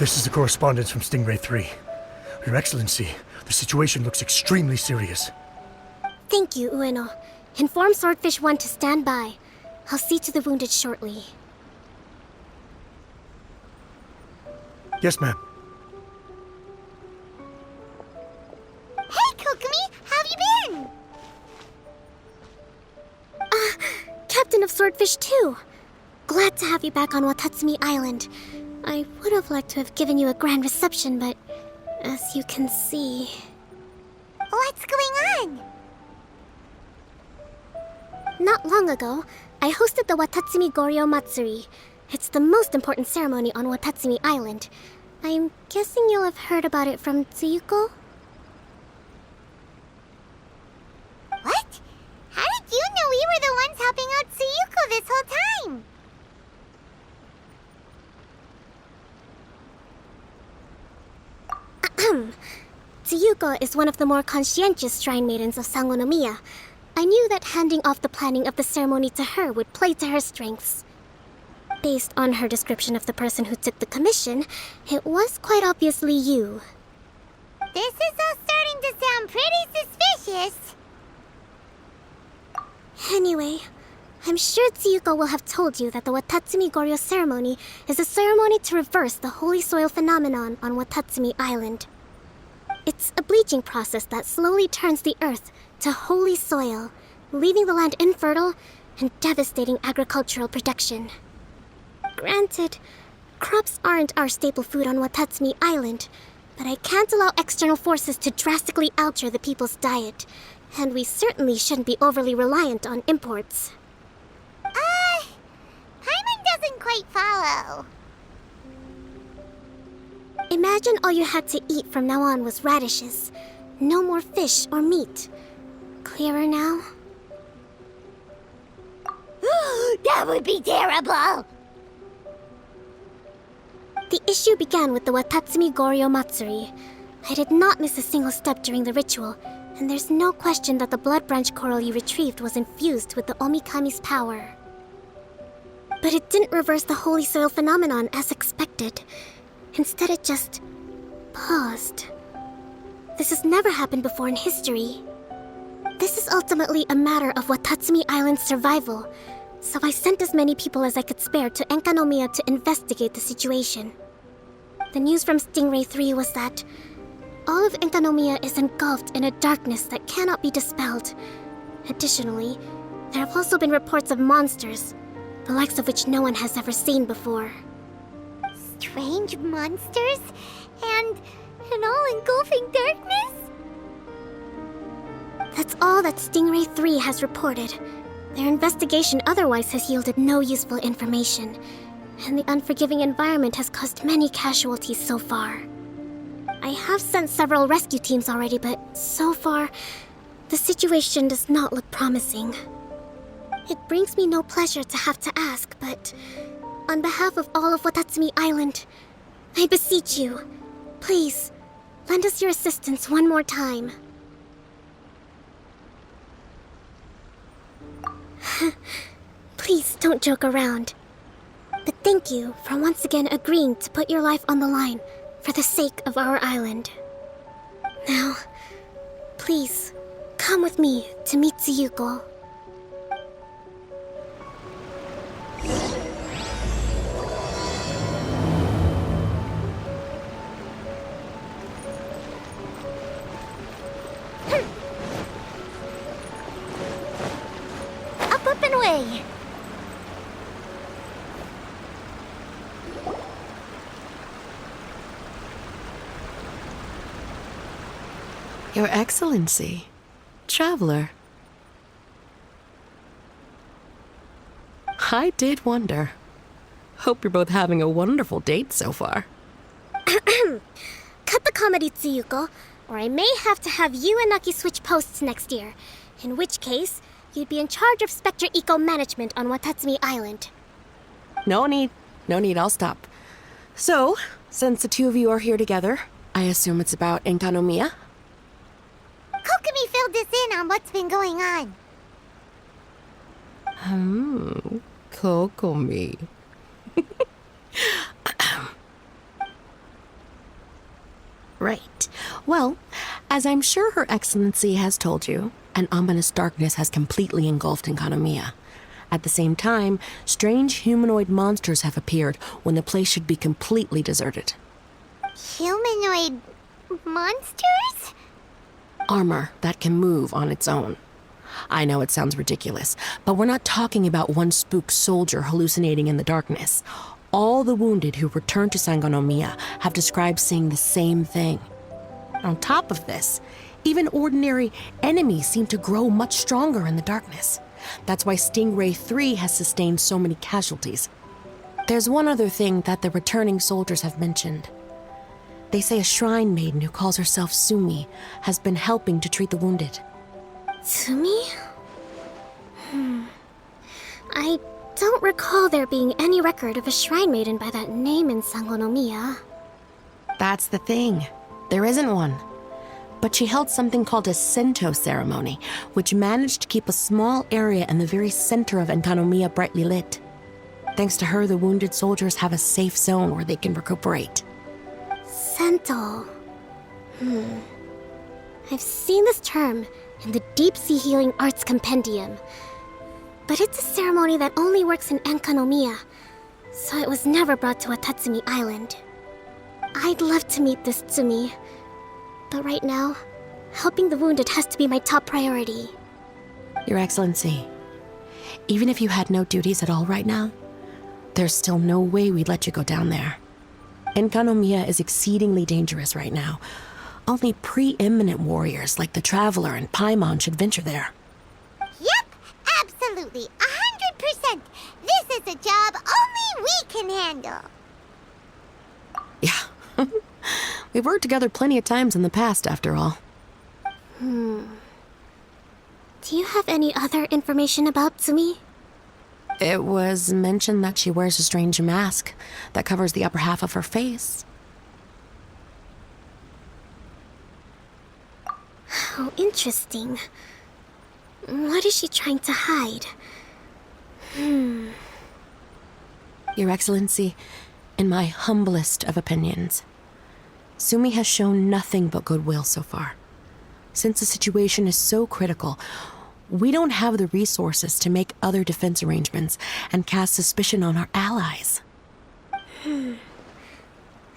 This is the correspondence from Stingray 3. Your Excellency, the situation looks extremely serious. Thank you, Ueno. Inform Swordfish 1 to stand by. I'll see to the wounded shortly. Yes, ma'am. Hey, Kokomi! How have you been? Captain of Swordfish 2. Glad to have you back on Watatsumi Island. I would have liked to have given you a grand reception, but as you can see... What's going on? Not long ago, I hosted the Watatsumi Goryo Matsuri. It's the most important ceremony on Watatsumi Island. I'm guessing you'll have heard about it from Tsuyuko? What? How did you know we were the ones helping out Tsuyuko this whole time? Tsuyuko is one of the more conscientious shrine maidens of Sangonomiya. I knew that handing off the planning of the ceremony to her would play to her strengths. Based on her description of the person who took the commission, it was quite obviously you. This is all starting to sound pretty suspicious. Anyway, I'm sure Tsuyuko will have told you that the Watatsumi Goryo ceremony is a ceremony to reverse the holy soil phenomenon on Watatsumi Island. It's a bleaching process that slowly turns the earth to holy soil, leaving the land infertile and devastating agricultural production. Granted, crops aren't our staple food on Watatsumi Island, but I can't allow external forces to drastically alter the people's diet, and we certainly shouldn't be overly reliant on imports. Paimon doesn't quite follow. Imagine all you had to eat from now on was radishes. No more fish or meat. Clearer now? That would be terrible! The issue began with the Watatsumi Goryo Matsuri. I did not miss a single step during the ritual, and there's no question that the blood branch coral you retrieved was infused with the Omikami's power. But it didn't reverse the holy soil phenomenon as expected. Instead, it just paused. This has never happened before in history. This is ultimately a matter of Watatsumi Island's survival, so I sent as many people as I could spare to Enkanomiya to investigate the situation. The news from Stingray 3 was that all of Enkanomiya is engulfed in a darkness that cannot be dispelled. Additionally, there have also been reports of monsters, the likes of which no one has ever seen before. Strange monsters? And an all-engulfing darkness? That's all that Stingray 3 has reported. Their investigation otherwise has yielded no useful information, and the unforgiving environment has caused many casualties so far. I have sent several rescue teams already, but so far, the situation does not look promising. It brings me no pleasure to have to ask, but on behalf of all of Watatsumi Island, I beseech you, please, lend us your assistance one more time. Please don't joke around. But thank you for once again agreeing to put your life on the line for the sake of our island. Now, please, come with me to meet Tsuyuko. Up and away! Your Excellency, traveler. I did wonder. Hope you're both having a wonderful date so far. Cut the comedy, Tsuyuko, or I may have to have you and Naki switch posts next year. In which case, you'd be in charge of Spectre Eco Management on Watatsumi Island. No need, I'll stop. So, since the two of you are here together, I assume it's about Enkanomiya? Kokomi filled us in on what's been going on. Kokomi. Right. Well, as I'm sure Her Excellency has told you, an ominous darkness has completely engulfed Enkanomiya. At the same time, strange humanoid monsters have appeared when the place should be completely deserted. Humanoid monsters? Armor that can move on its own. I know it sounds ridiculous, but we're not talking about one spooked soldier hallucinating in the darkness. All the wounded who returned to Sangonomiya have described seeing the same thing. On top of this, even ordinary enemies seem to grow much stronger in the darkness. That's why Stingray 3 has sustained so many casualties. There's one other thing that the returning soldiers have mentioned. They say a shrine maiden who calls herself Sumi has been helping to treat the wounded. Tsumi? I don't recall there being any record of a shrine maiden by that name in Sangonomiya. That's the thing. There isn't one. But she held something called a Sento ceremony, which managed to keep a small area in the very center of Enkanomiya brightly lit. Thanks to her, the wounded soldiers have a safe zone where they can recuperate. Sento. I've seen this term in the Deep Sea Healing Arts Compendium. But it's a ceremony that only works in Enkanomiya, so it was never brought to Watatsumi Island. I'd love to meet this Tsumi, but right now, helping the wounded has to be my top priority. Your Excellency, even if you had no duties at all right now, there's still no way we'd let you go down there. Enkanomiya is exceedingly dangerous right now. Only preeminent warriors like the Traveler and Paimon should venture there. Yep, absolutely, 100%. This is a job only we can handle. Yeah. We've worked together plenty of times in the past, after all. Do you have any other information about Tsumi? It was mentioned that she wears a strange mask that covers the upper half of her face. How interesting. What is she trying to hide? Your Excellency, in my humblest of opinions, Sumi has shown nothing but goodwill so far. Since the situation is so critical, we don't have the resources to make other defense arrangements and cast suspicion on our allies. I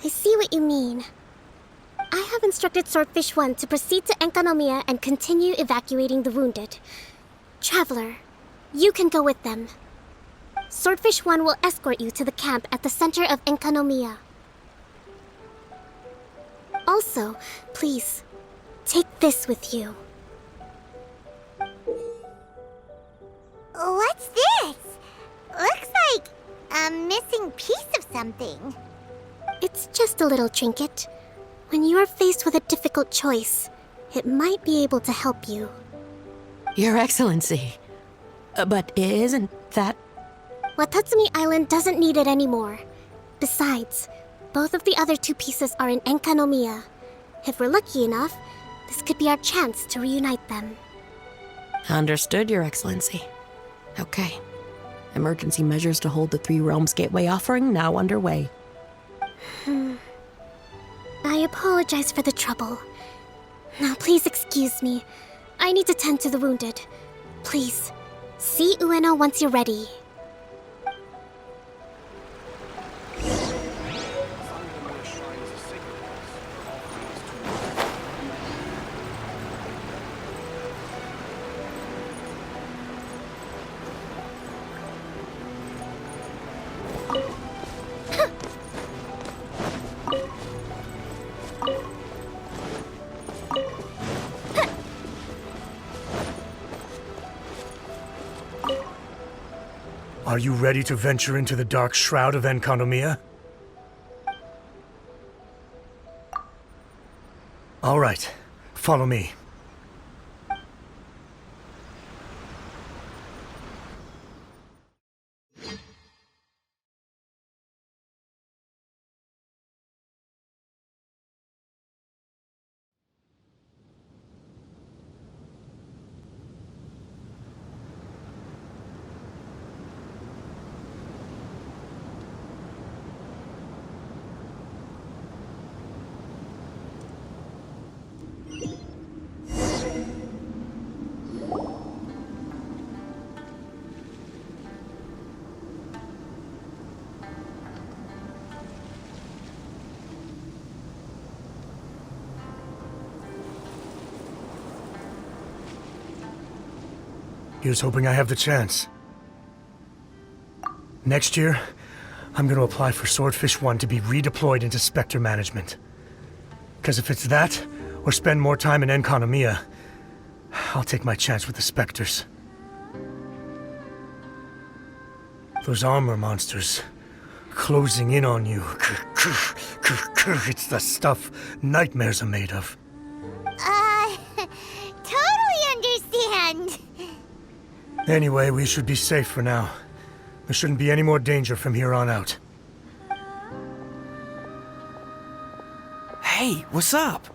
see what you mean. I have instructed Swordfish 1 to proceed to Enkanomiya and continue evacuating the wounded. Traveler, you can go with them. Swordfish 1 will escort you to the camp at the center of Enkanomiya. Also, please, take this with you. What's this? Looks like a missing piece of something. It's just a little trinket. When you are faced with a difficult choice, it might be able to help you. Your Excellency. But isn't that... Watatsumi Island doesn't need it anymore. Besides, both of the other two pieces are in Enkanomiya. If we're lucky enough, this could be our chance to reunite them. Understood, Your Excellency. Okay. Emergency measures to hold the Three Realms Gateway offering now underway. I apologize for the trouble. Now please excuse me. I need to tend to the wounded. Please, see Ueno once you're ready. Are you ready to venture into the dark shroud of Enkanomiya? All right, follow me. Here's hoping I have the chance. Next year, I'm gonna apply for Swordfish 1 to be redeployed into Spectre management. Because if it's that, or spend more time in Enconomia, I'll take my chance with the Spectres. Those armor monsters, closing in on you. It's the stuff nightmares are made of. Totally understand. Anyway, we should be safe for now. There shouldn't be any more danger from here on out. Hey, what's up?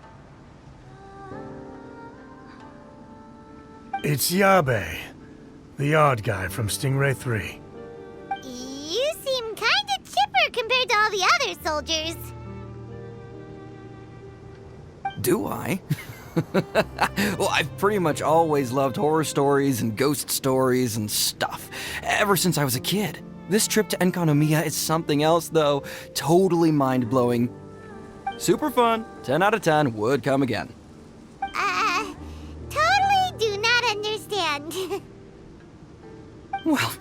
It's Yabe, the odd guy from Stingray 3. You seem kinda chipper compared to all the other soldiers. Do I? Well, I've pretty much always loved horror stories and ghost stories and stuff, ever since I was a kid. This trip to Enconomia is something else, though. Totally mind-blowing. Super fun. 10 out of 10 would come again. Totally do not understand. Well,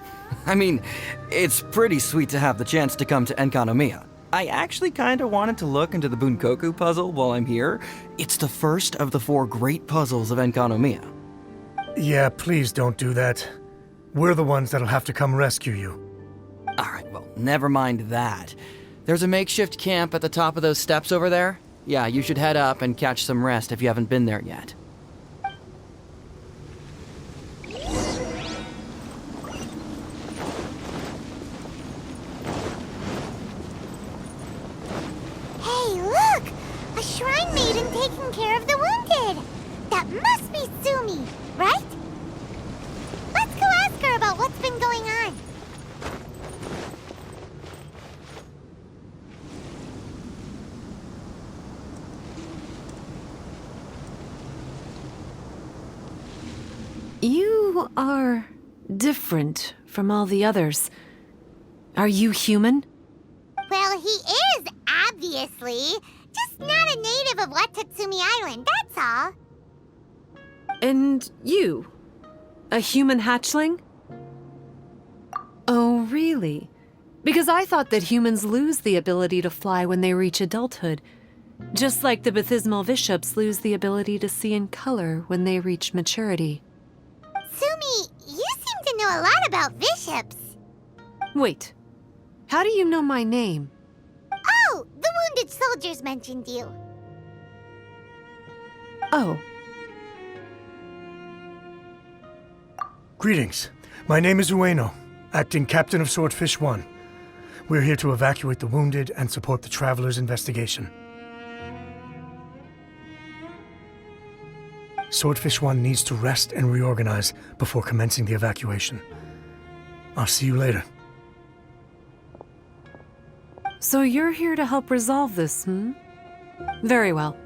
I mean, it's pretty sweet to have the chance to come to Enconomia. I actually kind of wanted to look into the Bunkoku puzzle while I'm here. It's the first of the 4 great puzzles of Enconomia. Yeah, please don't do that. We're the ones that'll have to come rescue you. Alright, well, never mind that. There's a makeshift camp at the top of those steps over there. Yeah, you should head up and catch some rest if you haven't been there yet. Hey, look! A shrine maiden taking care of the wounded. That must be Sumi, right? Let's go ask her about what's been going on. You are different from all the others. Are you human? Well, he is, obviously. Just not a native of Watatsumi Island, that's all. And you? A human hatchling? Oh, really? Because I thought that humans lose the ability to fly when they reach adulthood, just like the Bathismal Bishops lose the ability to see in color when they reach maturity. Sumi, you seem to know a lot about bishops. Wait, how do you know my name? Oh, the wounded soldiers mentioned you. Oh, Greetings. My name is Ueno, acting captain of Swordfish 1. We're here to evacuate the wounded and support the traveler's investigation. Swordfish 1 needs to rest and reorganize before commencing the evacuation. I'll see you later. so you're here to help resolve this, hmm? Very well.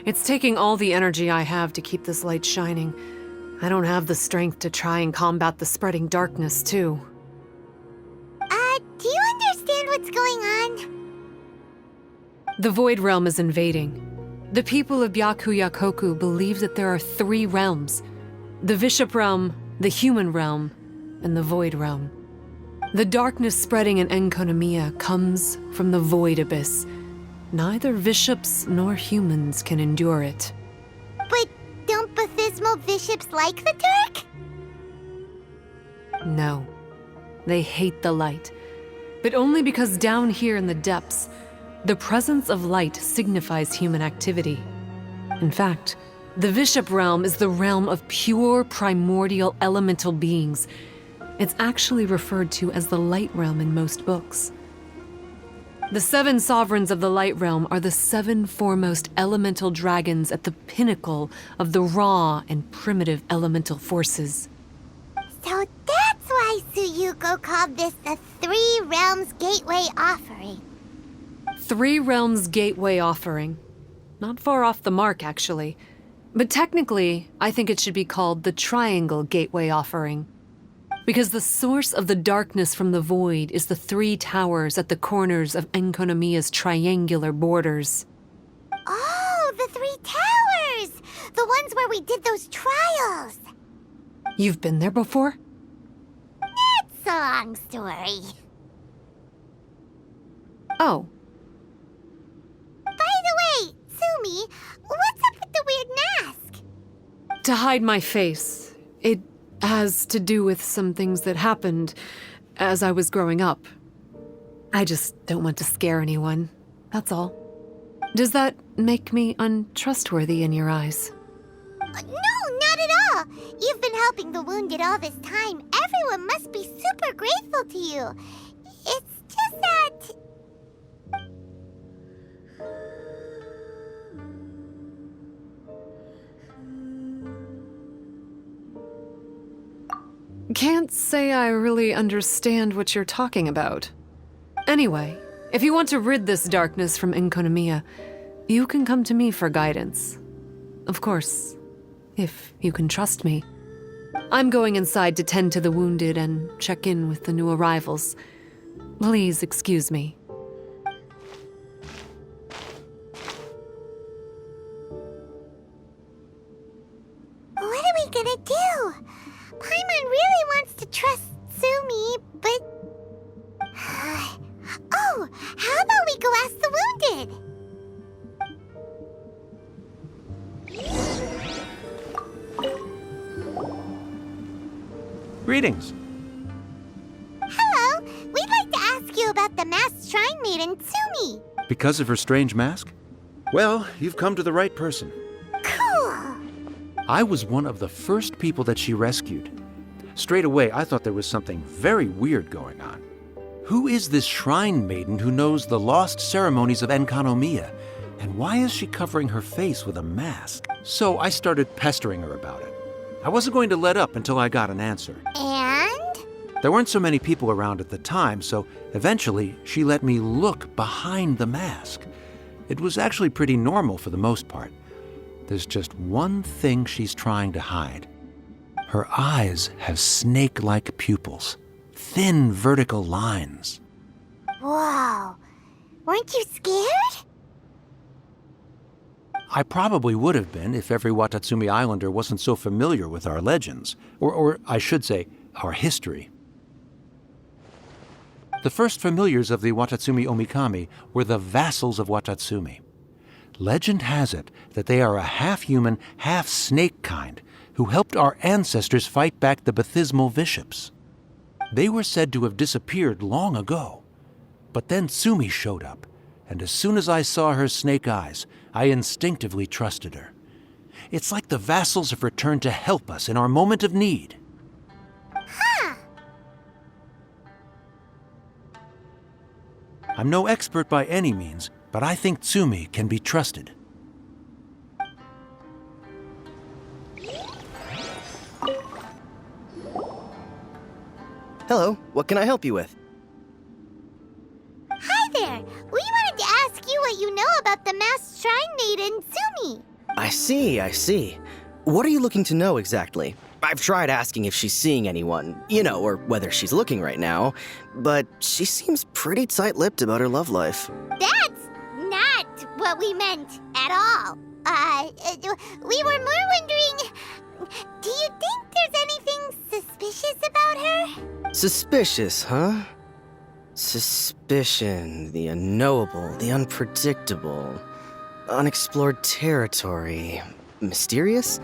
It's taking all the energy I have to keep this light shining. I don't have the strength to try and combat the spreading darkness, too. Do you understand what's going on? The Void Realm is invading. The people of Byakuyakoku believe that there are 3 realms: the Bishop Realm, the Human Realm, and the Void Realm. The darkness spreading in Enconomia comes from the Void Abyss. Neither bishops nor humans can endure it. But don't Bathismal bishops like the dark? No, they hate the light, but only because down here in the depths, the presence of light signifies human activity. In fact, the Bishop Realm is the realm of pure primordial elemental beings. It's actually referred to as the Light Realm in most books. The 7 sovereigns of the Light Realm are the 7 foremost elemental dragons at the pinnacle of the raw and primitive elemental forces. So that's why Suyuko called this the 3 Realms Gateway Offering. 3 Realms Gateway Offering. Not far off the mark, actually. But technically, I think it should be called the Triangle Gateway Offering. Because the source of the darkness from the void is the 3 towers at the corners of Enconomia's triangular borders. Oh, the 3 towers! The ones where we did those trials! You've been there before? It's a long story. Oh, By the way, Sumi, what's up with the weird mask? to hide my face. It has to do with some things that happened as I was growing up. I just don't want to scare anyone, that's all. Does that make me untrustworthy in your eyes? No, not at all. You've been helping the wounded all this time. Everyone must be super grateful to you. It's just that... Can't say I really understand what you're talking about. Anyway, if you want to rid this darkness from Enkonomiya, you can come to me for guidance. Of course, if you can trust me. I'm going inside to tend to the wounded and check in with the new arrivals. Please excuse me. What are we gonna do? Paimon really wants to trust Sumi, but... Oh, how about we go ask the wounded? Greetings. Hello, we'd like to ask you about the masked shrine maiden, Sumi. Because of her strange mask? Well, you've come to the right person. Cool. I was one of the first people that she rescued. Straight away, I thought there was something very weird going on. Who is this shrine maiden who knows the lost ceremonies of Enkanomiya? And why is she covering her face with a mask? So I started pestering her about it. I wasn't going to let up until I got an answer. And? There weren't so many people around at the time, so eventually she let me look behind the mask. It was actually pretty normal for the most part. There's just one thing she's trying to hide. Her eyes have snake-like pupils, thin vertical lines. Whoa. Weren't you scared? I probably would have been if every Watatsumi Islander wasn't so familiar with our legends, or I should say, our history. The first familiars of the Watatsumi Omikami were the vassals of Watatsumi. Legend has it that they are a half-human, half-snake kind who helped our ancestors fight back the Bathismal Bishops. They were said to have disappeared long ago. But then Sumi showed up, and as soon as I saw her snake eyes, I instinctively trusted her. It's like the vassals have returned to help us in our moment of need. Huh. I'm no expert by any means, but I think Tsumi can be trusted. Hello, what can I help you with? Hi there. We wanted to ask you what you know about the masked shrine maiden, Sumi. I see. What are you looking to know exactly? I've tried asking if she's seeing anyone, or whether she's looking right now, but she seems pretty tight-lipped about her love life. That's not what we meant at all. We were more wondering, do you think there's anything suspicious about her? Suspicious, huh? Suspicion, the unknowable, the unpredictable, unexplored territory, mysterious,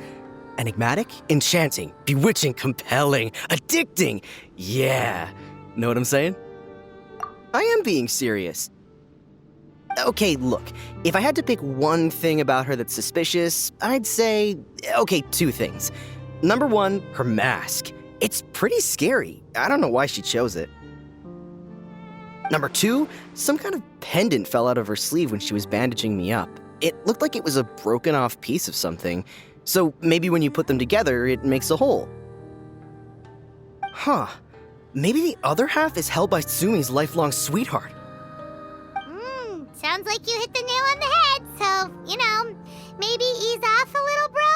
enigmatic, enchanting, bewitching, compelling, addicting. Yeah, know what I'm saying? I am being serious. Okay, look, if I had to pick one thing about her that's suspicious, I'd say, two things. Number one, her mask. It's pretty scary. I don't know why she chose it. Number two, some kind of pendant fell out of her sleeve when she was bandaging me up. It looked like it was a broken off piece of something, so maybe when you put them together, it makes a whole. Huh. Maybe the other half is held by Sumi's lifelong sweetheart. Sounds like you hit the nail on the head, so, maybe ease off a little, bro?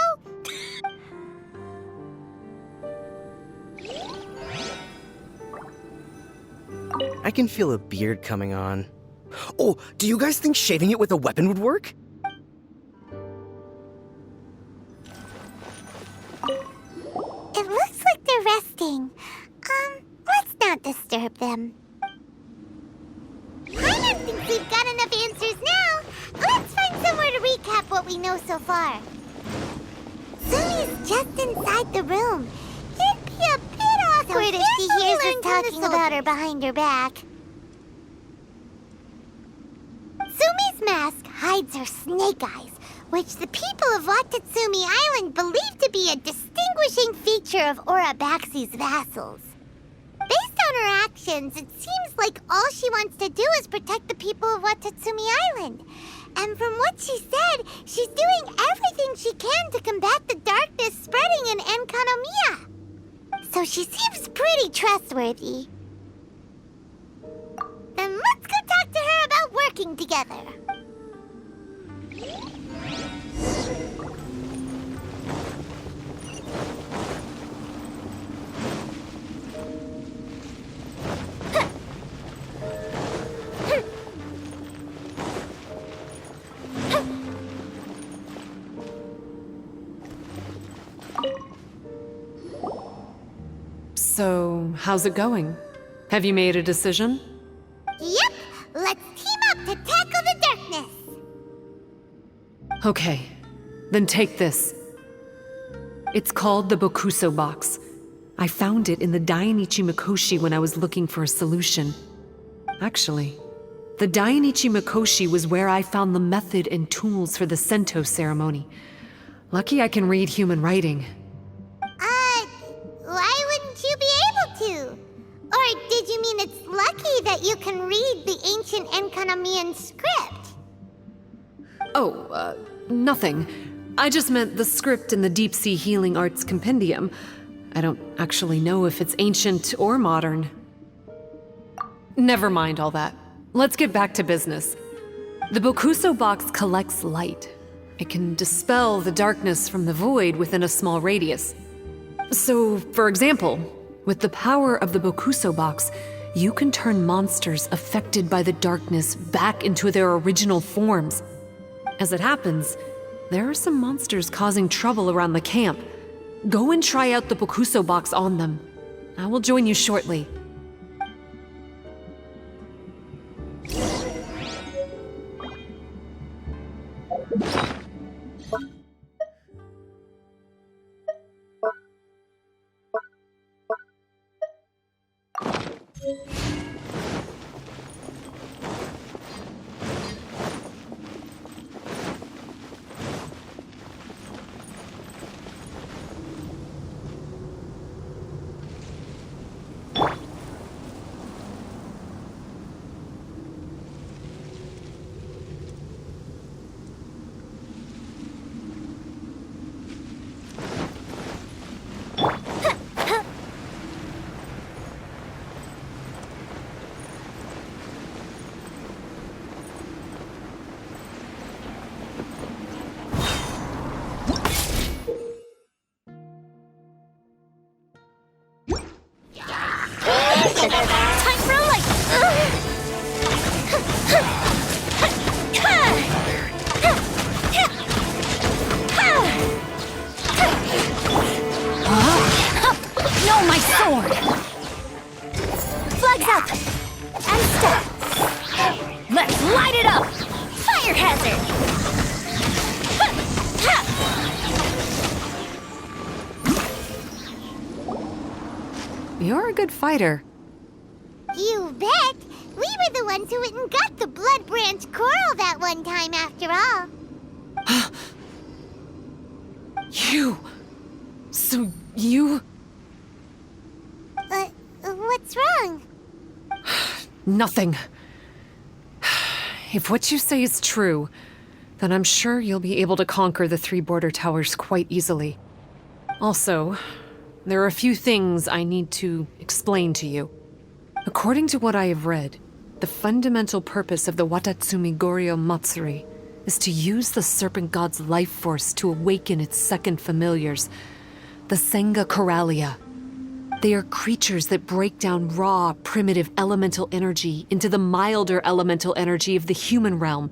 I can feel a beard coming on. Oh, do you guys think shaving it with a weapon would work? It looks like them. I don't think we've got enough answers now. Let's find somewhere to recap what we know so far. Sumi's just inside the room. It'd be a bit awkward if she hears us talking about her behind her back. Sumi's mask hides her snake eyes, which the people of Watatsumi Island believe to be a distinguishing feature of Orabaxi's vassals. Based on her actions, it seems like all she wants to do is protect the people of Watatsumi Island. And from what she said, she's doing everything she can to combat the darkness spreading in Enkanomiya. So she seems pretty trustworthy. Then let's go talk to her about working together. So, how's it going? Have you made a decision? Yep, let's team up to tackle the darkness. Okay, then take this. It's called the Bokuso box. I found it in the Dainichi Mikoshi when I was looking for a solution. Actually, the Dainichi Mikoshi was where I found the method and tools for the Sento ceremony. Lucky I can read human writing. Why wouldn't you be able to? Or did you mean it's lucky that you can read the ancient Enkanamian script? Oh, nothing. I just meant the script in the Deep Sea Healing Arts Compendium. I don't actually know if it's ancient or modern. Never mind all that. Let's get back to business. The Bokuso box collects light. It can dispel the darkness from the void within a small radius. So, for example, with the power of the Bokuso box, you can turn monsters affected by the darkness back into their original forms. As it happens, there are some monsters causing trouble around the camp. Go and try out the Bokuso box on them. I will join you shortly. Time for a light! No, my sword! Flags up! And stop! Let's light it up! Fire hazard! You're a good fighter. You bet! We were the ones who went and got the blood branch coral that one time after all. So you... What's wrong? Nothing. If what you say is true, then I'm sure you'll be able to conquer the 3 border towers quite easily. Also, there are a few things I need to explain to you. According to what I have read, the fundamental purpose of the Watatsumi Goryo Matsuri is to use the serpent god's life force to awaken its second familiars, the Senga Coralia. They are creatures that break down raw, primitive elemental energy into the milder elemental energy of the human realm.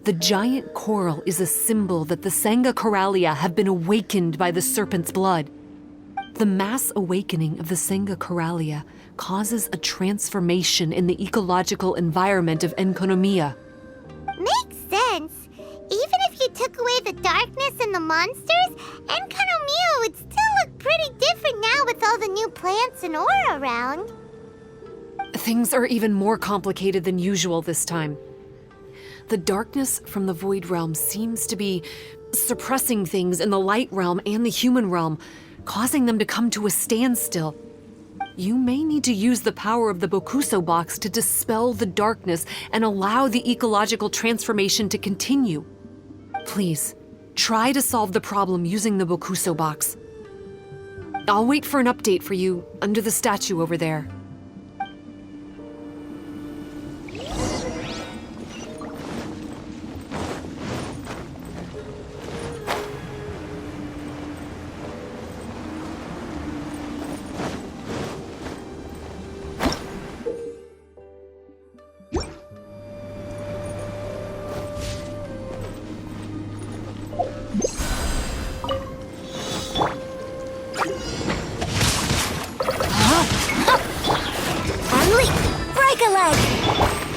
The giant coral is a symbol that the Senga Coralia have been awakened by the serpent's blood. The mass awakening of the Senga Coralia causes a transformation in the ecological environment of Enkonomiya. Makes sense. Even if you took away the darkness and the monsters, Enkonomiya would still look pretty different now with all the new plants and aura around. Things are even more complicated than usual this time. The darkness from the Void Realm seems to be suppressing things in the Light Realm and the Human Realm, causing them to come to a standstill. You may need to use the power of the Bokuso box to dispel the darkness and allow the ecological transformation to continue. Please, try to solve the problem using the Bokuso box. I'll wait for an update for you under the statue over there.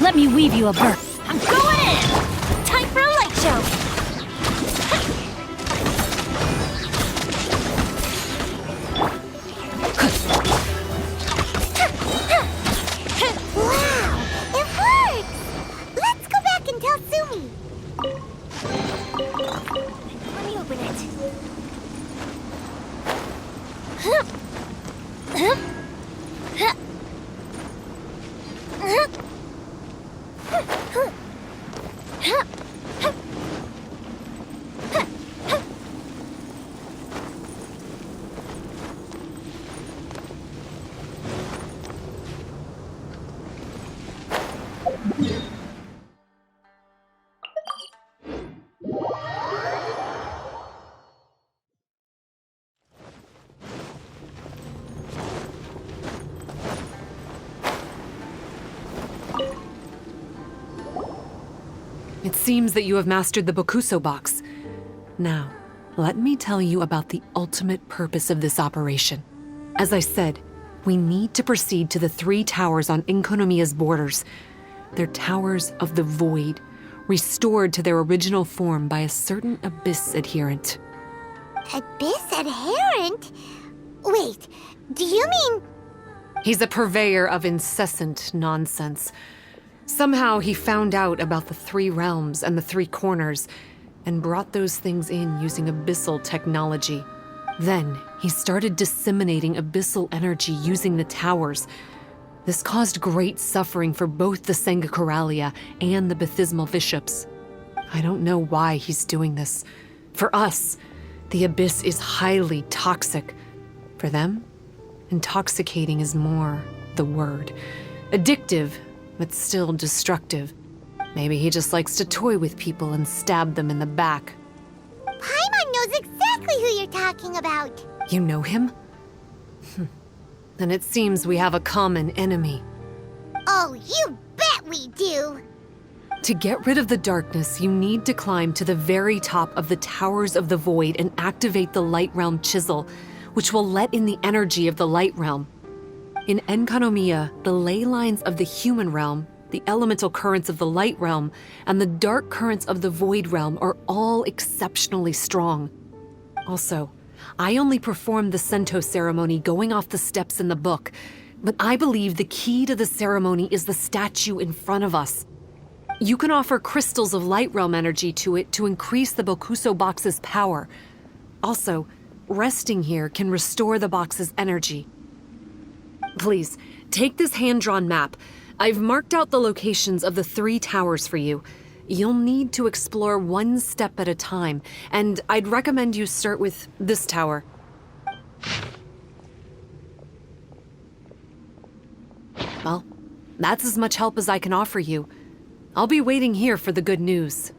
Let me weave you a berth. I'm going in! Time for a light show! Wow! It works! Let's go back and tell Sumi. Let me open it. It seems that you have mastered the Bokuso box. Now, let me tell you about the ultimate purpose of this operation. As I said, we need to proceed to the 3 towers on Enkonomiya's borders. They're towers of the void, restored to their original form by a certain Abyss adherent. Abyss adherent? Wait, do you mean... He's a purveyor of incessant nonsense. Somehow he found out about the 3 realms and the 3 corners and brought those things in using abyssal technology. Then he started disseminating abyssal energy using the towers. This caused great suffering for both the Senga Coralia and the Baptismal Bishops. I don't know why he's doing this. For us, the Abyss is highly toxic. For them, intoxicating is more the word. Addictive, but still destructive. Maybe he just likes to toy with people and stab them in the back. Paimon knows exactly who you're talking about. You know him? Then it seems we have a common enemy. Oh, you bet we do. To get rid of the darkness, you need to climb to the very top of the Towers of the Void and activate the Light Realm Chisel, which will let in the energy of the Light Realm. In Enkonomiya, the ley lines of the human realm, the elemental currents of the Light Realm, and the dark currents of the Void Realm are all exceptionally strong. Also, I only performed the Sento ceremony going off the steps in the book, but I believe the key to the ceremony is the statue in front of us. You can offer crystals of Light Realm energy to it to increase the Bokuso box's power. Also, resting here can restore the box's energy. Please, take this hand-drawn map. I've marked out the locations of the 3 towers for you. You'll need to explore one step at a time, and I'd recommend you start with this tower. Well, that's as much help as I can offer you. I'll be waiting here for the good news.